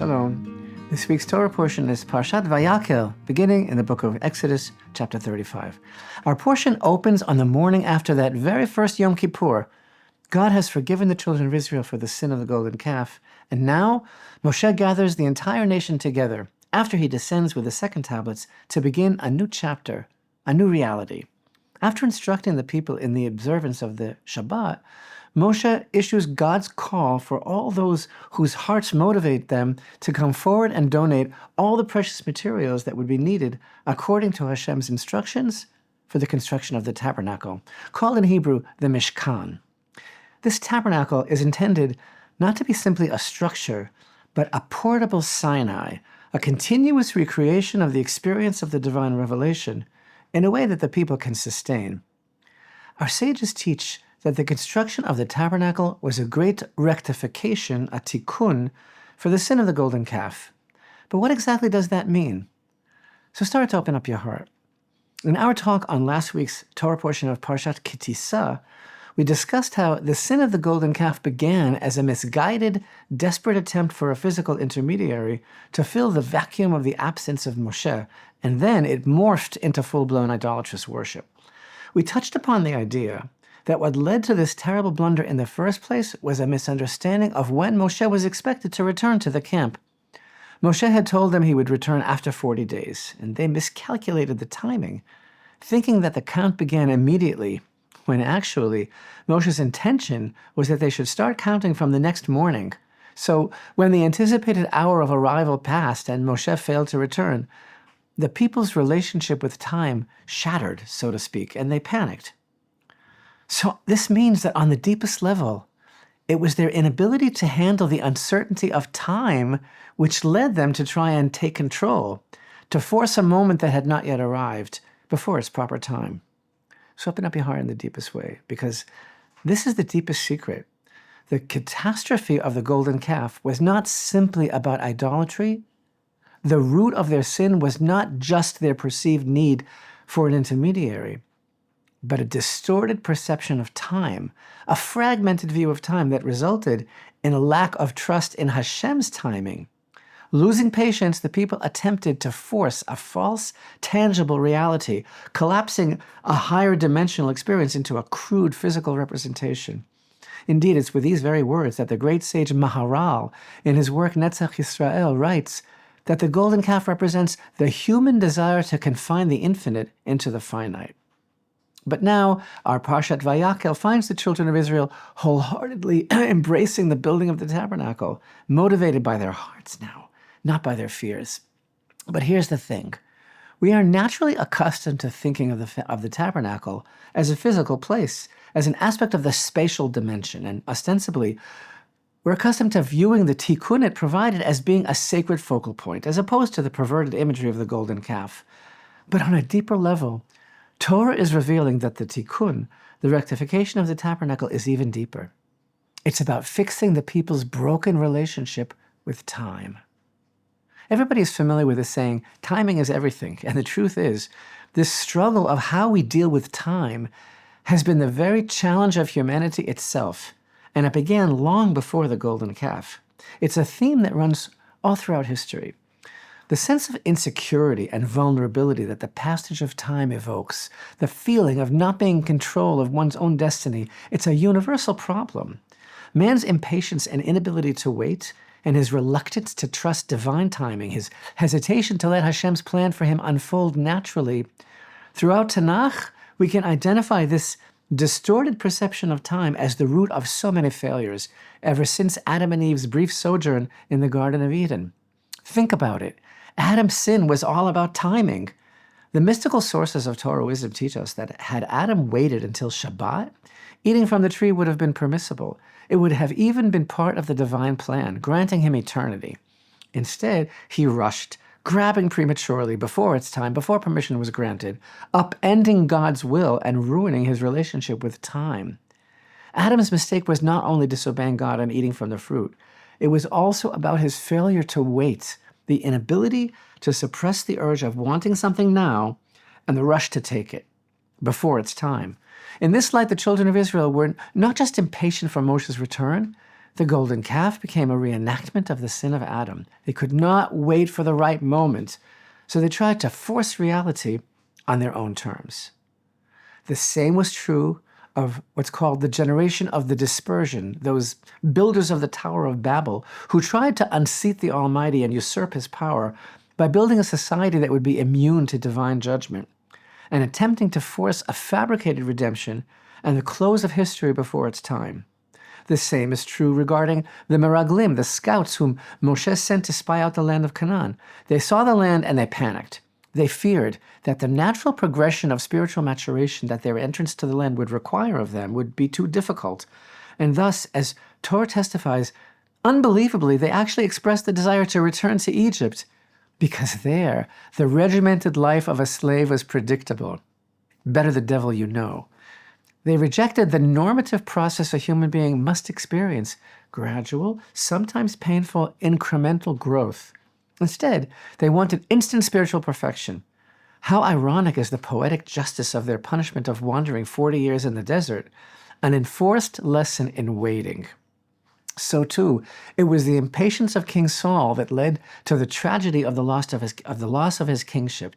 Shalom. This week's Torah portion is Parashat Vayakel, beginning in the book of Exodus, chapter 35. Our portion opens on the morning after that very first Yom Kippur. God has forgiven the children of Israel for the sin of the golden calf, and now Moshe gathers the entire nation together after he descends with the second tablets to begin a new chapter, a new reality. After instructing the people in the observance of the Shabbat, Moshe issues God's call for all those whose hearts motivate them to come forward and donate all the precious materials that would be needed according to Hashem's instructions for the construction of the tabernacle, called in Hebrew the Mishkan. This tabernacle is intended not to be simply a structure, but a portable Sinai, a continuous recreation of the experience of the divine revelation in a way that the people can sustain. Our sages teach that the construction of the tabernacle was a great rectification, a tikkun, for the sin of the golden calf. But what exactly does that mean? So start to open up your heart. In our talk on last week's Torah portion of Parashat Ki Tisa, we discussed how the sin of the golden calf began as a misguided, desperate attempt for a physical intermediary to fill the vacuum of the absence of Moshe, and then it morphed into full-blown idolatrous worship. We touched upon the idea that what led to this terrible blunder in the first place was a misunderstanding of when Moshe was expected to return to the camp. Moshe had told them he would return after 40 days, and they miscalculated the timing, thinking that the count began immediately, when actually Moshe's intention was that they should start counting from the next morning. So when the anticipated hour of arrival passed and Moshe failed to return, the people's relationship with time shattered, so to speak, and they panicked. So this means that on the deepest level, it was their inability to handle the uncertainty of time which led them to try and take control, to force a moment that had not yet arrived before its proper time. So open up your heart in the deepest way, because this is the deepest secret. The catastrophe of the golden calf was not simply about idolatry. The root of their sin was not just their perceived need for an intermediary, but a distorted perception of time, a fragmented view of time that resulted in a lack of trust in Hashem's timing. Losing patience, the people attempted to force a false, tangible reality, collapsing a higher dimensional experience into a crude physical representation. Indeed, it's with these very words that the great sage Maharal, in his work Netzach Yisrael, writes that the golden calf represents the human desire to confine the infinite into the finite. But now, our Parashat Vayakel finds the children of Israel wholeheartedly embracing the building of the tabernacle, motivated by their hearts now, not by their fears. But here's the thing. We are naturally accustomed to thinking of the tabernacle as a physical place, as an aspect of the spatial dimension, and ostensibly, we're accustomed to viewing the tikkun it provided as being a sacred focal point, as opposed to the perverted imagery of the golden calf. But on a deeper level, Torah is revealing that the tikkun, the rectification of the tabernacle, is even deeper. It's about fixing the people's broken relationship with time. Everybody is familiar with the saying, timing is everything. And the truth is, this struggle of how we deal with time has been the very challenge of humanity itself. And it began long before the golden calf. It's a theme that runs all throughout history. The sense of insecurity and vulnerability that the passage of time evokes, the feeling of not being in control of one's own destiny, it's a universal problem. Man's impatience and inability to wait, and his reluctance to trust divine timing, his hesitation to let Hashem's plan for him unfold naturally. Throughout Tanakh, we can identify this distorted perception of time as the root of so many failures, ever since Adam and Eve's brief sojourn in the Garden of Eden. Think about it. Adam's sin was all about timing. The mystical sources of Torah wisdom teach us that had Adam waited until Shabbat, eating from the tree would have been permissible. It would have even been part of the divine plan, granting him eternity. Instead, he rushed, grabbing prematurely before its time, before permission was granted, upending God's will and ruining his relationship with time. Adam's mistake was not only disobeying God and eating from the fruit, it was also about his failure to wait, the inability to suppress the urge of wanting something now and the rush to take it before its time. In this light, the children of Israel were not just impatient for Moshe's return, The golden calf became a reenactment of the sin of Adam. They could not wait for the right moment, so they tried to force reality on their own terms. The same was true of what's called the generation of the dispersion, those builders of the Tower of Babel, who tried to unseat the Almighty and usurp his power by building a society that would be immune to divine judgment, and attempting to force a fabricated redemption and the close of history before its time. The same is true regarding the Meraglim, the scouts whom Moshe sent to spy out the land of Canaan. They saw the land and they panicked. They feared that the natural progression of spiritual maturation that their entrance to the land would require of them would be too difficult. And thus, as Torah testifies, unbelievably, they actually expressed the desire to return to Egypt, because there, the regimented life of a slave was predictable. Better the devil you know. They rejected the normative process a human being must experience, gradual, sometimes painful, incremental growth. Instead, they wanted instant spiritual perfection. How ironic is the poetic justice of their punishment of wandering 40 years in the desert, an enforced lesson in waiting. So too, it was the impatience of King Saul that led to the tragedy of the loss of his kingship.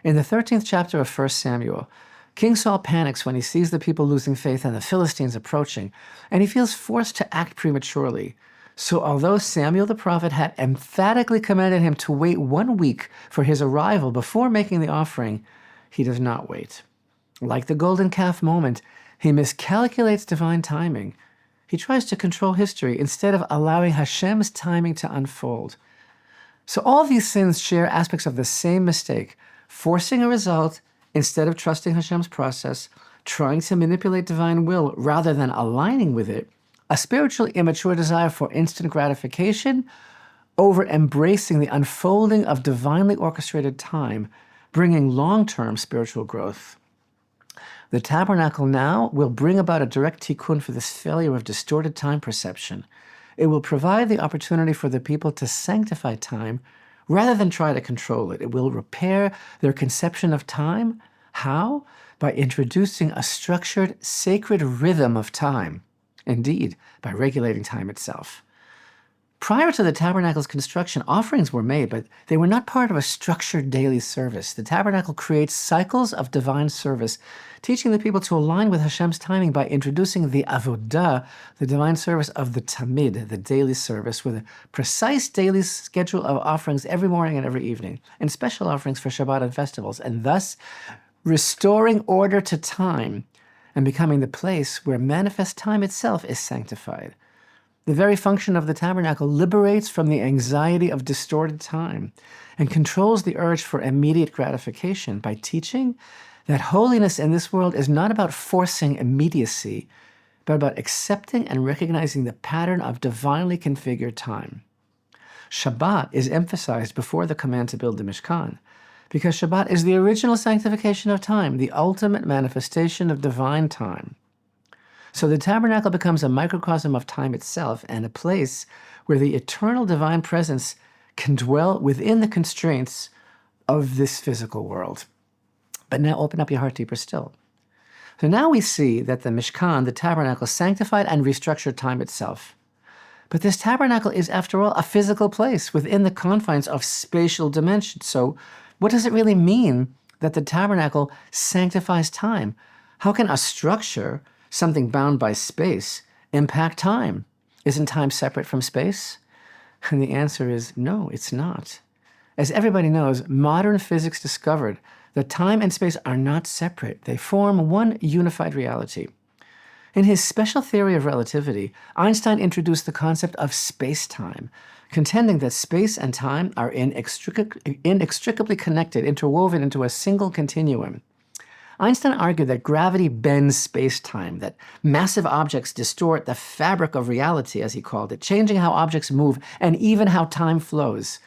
In the 13th chapter of 1 Samuel, King Saul panics when he sees the people losing faith and the Philistines approaching, and he feels forced to act prematurely. So although Samuel the prophet had emphatically commanded him to wait 1 week for his arrival before making the offering, he does not wait. Like the golden calf moment, he miscalculates divine timing. He tries to control history instead of allowing Hashem's timing to unfold. So all these sins share aspects of the same mistake, forcing a result instead of trusting Hashem's process, trying to manipulate divine will rather than aligning with it, a spiritually immature desire for instant gratification over embracing the unfolding of divinely orchestrated time, bringing long-term spiritual growth. The tabernacle now will bring about a direct tikkun for this failure of distorted time perception. It will provide the opportunity for the people to sanctify time rather than try to control it. It will repair their conception of time. How? By introducing a structured, sacred rhythm of time. Indeed, by regulating time itself. Prior to the tabernacle's construction, offerings were made, but they were not part of a structured daily service. The tabernacle creates cycles of divine service, teaching the people to align with Hashem's timing by introducing the avodah, the divine service of the tamid, the daily service, with a precise daily schedule of offerings every morning and every evening, and special offerings for Shabbat and festivals, and thus restoring order to time and becoming the place where manifest time itself is sanctified. The very function of the tabernacle liberates from the anxiety of distorted time and controls the urge for immediate gratification by teaching that holiness in this world is not about forcing immediacy, but about accepting and recognizing the pattern of divinely configured time. Shabbat is emphasized before the command to build the Mishkan, because Shabbat is the original sanctification of time, the ultimate manifestation of divine time. So the tabernacle becomes a microcosm of time itself and a place where the eternal divine presence can dwell within the constraints of this physical world. But now open up your heart deeper still. So now we see that the Mishkan, the tabernacle, sanctified and restructured time itself. But this tabernacle is, after all, a physical place within the confines of spatial dimension. So what does it really mean that the tabernacle sanctifies time? How can a structure, something bound by space, impact time? Isn't time separate from space? And the answer is no, it's not. As everybody knows, modern physics discovered that time and space are not separate. They form one unified reality. In his special theory of relativity, Einstein introduced the concept of space-time, contending that space and time are inextricably connected, interwoven into a single continuum. Einstein argued that gravity bends space-time, that massive objects distort the fabric of reality, as he called it, changing how objects move and even how time flows.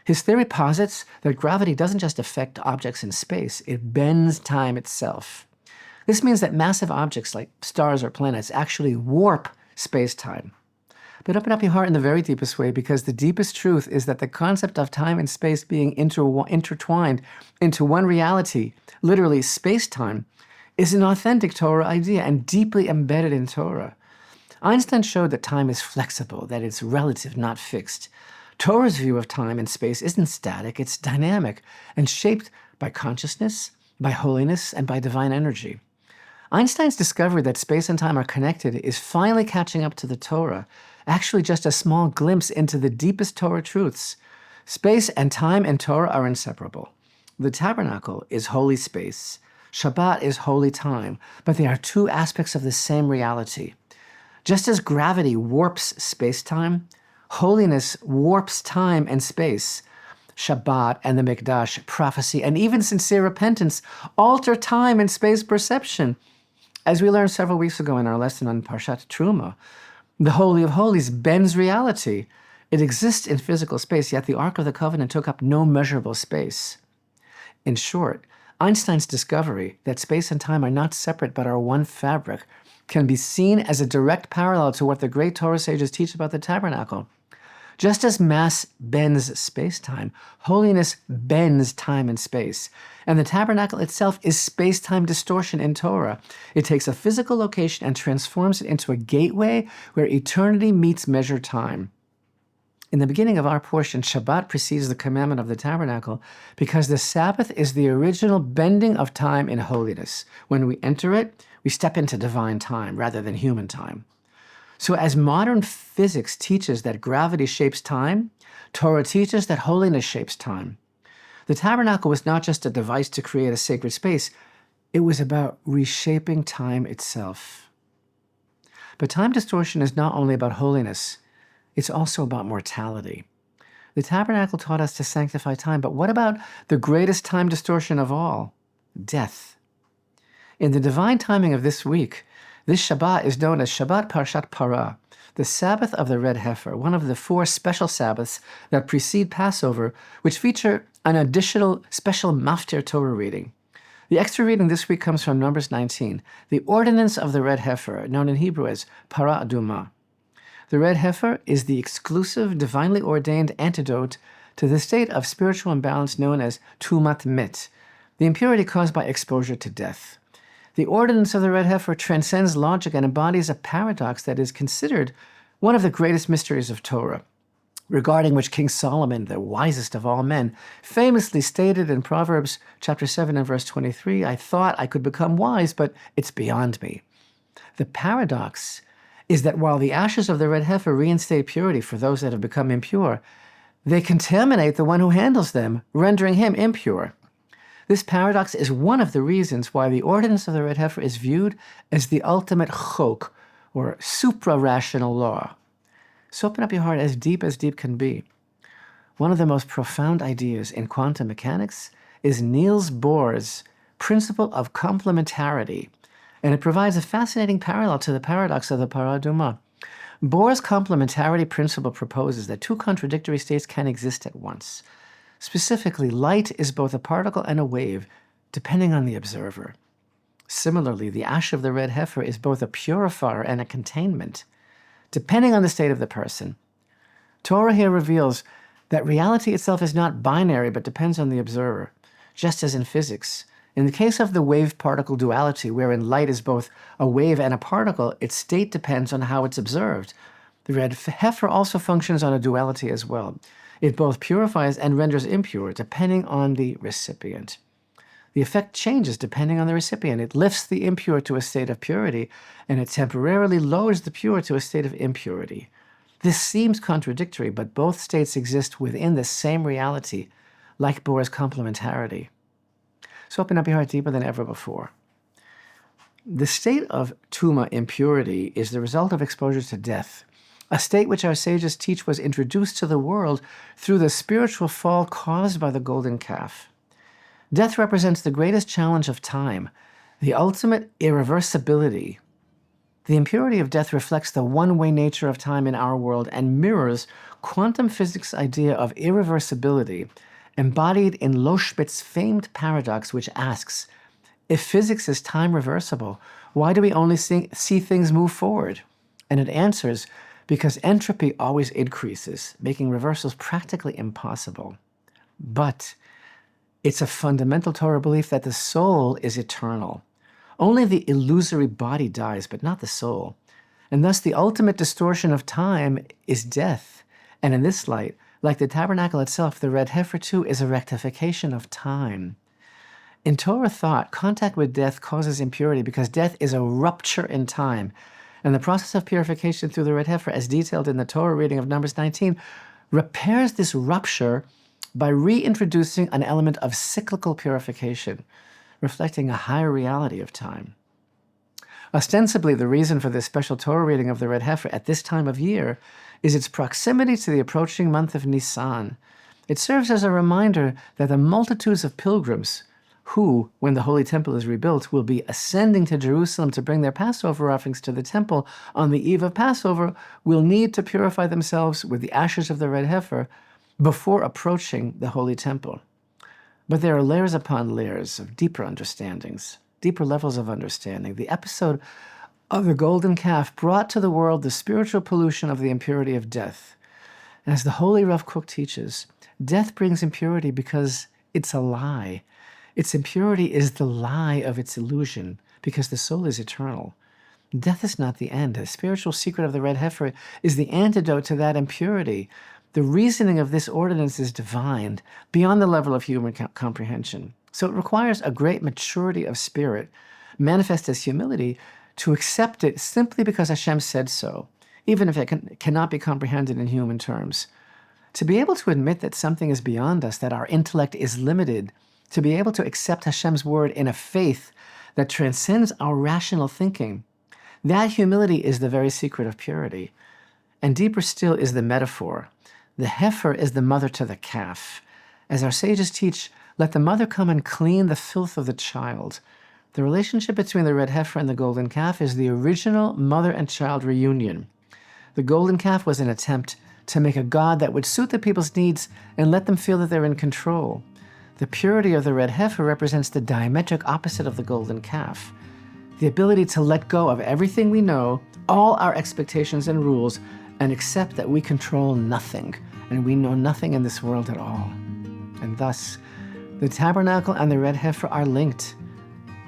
His theory posits that gravity doesn't just affect objects in space, it bends time itself. This means that massive objects like stars or planets actually warp space-time. But open up your heart in the very deepest way, because the deepest truth is that the concept of time and space being intertwined into one reality, literally space-time, is an authentic Torah idea and deeply embedded in Torah. Einstein showed that time is flexible, that it's relative, not fixed. Torah's view of time and space isn't static, it's dynamic and shaped by consciousness, by holiness, and by divine energy. Einstein's discovery that space and time are connected is finally catching up to the Torah, actually just a small glimpse into the deepest Torah truths. Space and time and Torah are inseparable. The Tabernacle is holy space. Shabbat is holy time, but they are two aspects of the same reality. Just as gravity warps space-time, holiness warps time and space. Shabbat and the Mikdash, prophecy, and even sincere repentance alter time and space perception. As we learned several weeks ago in our lesson on Parashat Truma, the Holy of Holies bends reality. It exists in physical space, yet the Ark of the Covenant took up no measurable space. In short, Einstein's discovery that space and time are not separate but are one fabric can be seen as a direct parallel to what the great Torah sages teach about the Tabernacle. Just as mass bends space-time, holiness bends time and space. And the Tabernacle itself is space-time distortion in Torah. It takes a physical location and transforms it into a gateway where eternity meets measured time. In the beginning of our portion, Shabbat precedes the commandment of the Tabernacle because the Sabbath is the original bending of time in holiness. When we enter it, we step into divine time rather than human time. So as modern physics teaches that gravity shapes time, Torah teaches that holiness shapes time. The Tabernacle was not just a device to create a sacred space, it was about reshaping time itself. But time distortion is not only about holiness, it's also about mortality. The Tabernacle taught us to sanctify time, but what about the greatest time distortion of all? Death. In the divine timing of this week, this Shabbat is known as Shabbat Parah, the Sabbath of the Red Heifer, one of the 4 special Sabbaths that precede Passover, which feature an additional special maftir Torah reading. The extra reading this week comes from Numbers 19, the ordinance of the Red Heifer, known in Hebrew as Parah Adumah. The Red Heifer is the exclusive, divinely ordained antidote to the state of spiritual imbalance known as Tumat Met, the impurity caused by exposure to death. The ordinance of the Red Heifer transcends logic and embodies a paradox that is considered one of the greatest mysteries of Torah, regarding which King Solomon, the wisest of all men, famously stated in Proverbs chapter 7 and verse 23, "I thought I could become wise, but it's beyond me." The paradox is that while the ashes of the red heifer reinstate purity for those that have become impure, they contaminate the one who handles them, rendering him impure. This paradox is one of the reasons why the ordinance of the red heifer is viewed as the ultimate chok, or supra-rational law. So open up your heart as deep can be. One of the most profound ideas in quantum mechanics is Niels Bohr's principle of complementarity, and it provides a fascinating parallel to the paradox of the Parah Adumah. Bohr's complementarity principle proposes that two contradictory states can exist at once. Specifically, light is both a particle and a wave, depending on the observer. Similarly, the ash of the red heifer is both a purifier and a containment, depending on the state of the person. Torah here reveals that reality itself is not binary, but depends on the observer, just as in physics. In the case of the wave-particle duality, wherein light is both a wave and a particle, its state depends on how it's observed. The red heifer also functions on a duality as well. It both purifies and renders impure, depending on the recipient. The effect changes depending on the recipient. It lifts the impure to a state of purity, and it temporarily lowers the pure to a state of impurity. This seems contradictory, but both states exist within the same reality, like Bohr's complementarity. So open up your heart deeper than ever before. The state of tuma, impurity, is the result of exposure to death, a state which our sages teach was introduced to the world through the spiritual fall caused by the golden calf. Death represents the greatest challenge of time, the ultimate irreversibility. The impurity of death reflects the one-way nature of time in our world and mirrors quantum physics' idea of irreversibility, embodied in Loschmidt's famed paradox, which asks, if physics is time reversible, why do we only see things move forward? And it answers, because entropy always increases, making reversals practically impossible. But it's a fundamental Torah belief that the soul is eternal. Only the illusory body dies, but not the soul. And thus the ultimate distortion of time is death. And in this light, like the tabernacle itself, the red heifer too is a rectification of time. In Torah thought, contact with death causes impurity because death is a rupture in time. And the process of purification through the red heifer, as detailed in the Torah reading of Numbers 19, repairs this rupture by reintroducing an element of cyclical purification, reflecting a higher reality of time. Ostensibly, the reason for this special Torah reading of the red heifer at this time of year is its proximity to the approaching month of Nisan. It serves as a reminder that the multitudes of pilgrims who, when the Holy Temple is rebuilt, will be ascending to Jerusalem to bring their Passover offerings to the temple on the eve of Passover, will need to purify themselves with the ashes of the red heifer before approaching the Holy Temple. But there are layers upon layers of deeper understandings, deeper levels of understanding. The episode of the golden calf brought to the world the spiritual pollution of the impurity of death. As the Holy Rav Kook teaches, death brings impurity because it's a lie. Its impurity is the lie of its illusion, because the soul is eternal. Death is not the end. The spiritual secret of the red heifer is the antidote to that impurity. The reasoning of this ordinance is divine, beyond the level of human comprehension. So it requires a great maturity of spirit, manifest as humility, to accept it simply because Hashem said so, even if it cannot be comprehended in human terms. To be able to admit that something is beyond us, that our intellect is limited, to be able to accept Hashem's word in a faith that transcends our rational thinking, that humility is the very secret of purity. And deeper still is the metaphor. The heifer is the mother to the calf. As our sages teach, let the mother come and clean the filth of the child. The relationship between the red heifer and the golden calf is the original mother and child reunion. The golden calf was an attempt to make a God that would suit the people's needs and let them feel that they're in control. The purity of the red heifer represents the diametric opposite of the golden calf. The ability to let go of everything we know, all our expectations and rules, and accept that we control nothing, and we know nothing in this world at all. And thus, the tabernacle and the red heifer are linked.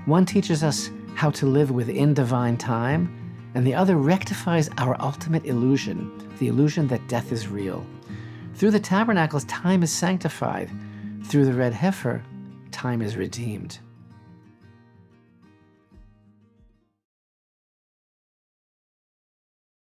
One teaches us how to live within divine time, and the other rectifies our ultimate illusion, the illusion that death is real. Through the tabernacles, time is sanctified. Through the red heifer, time is redeemed.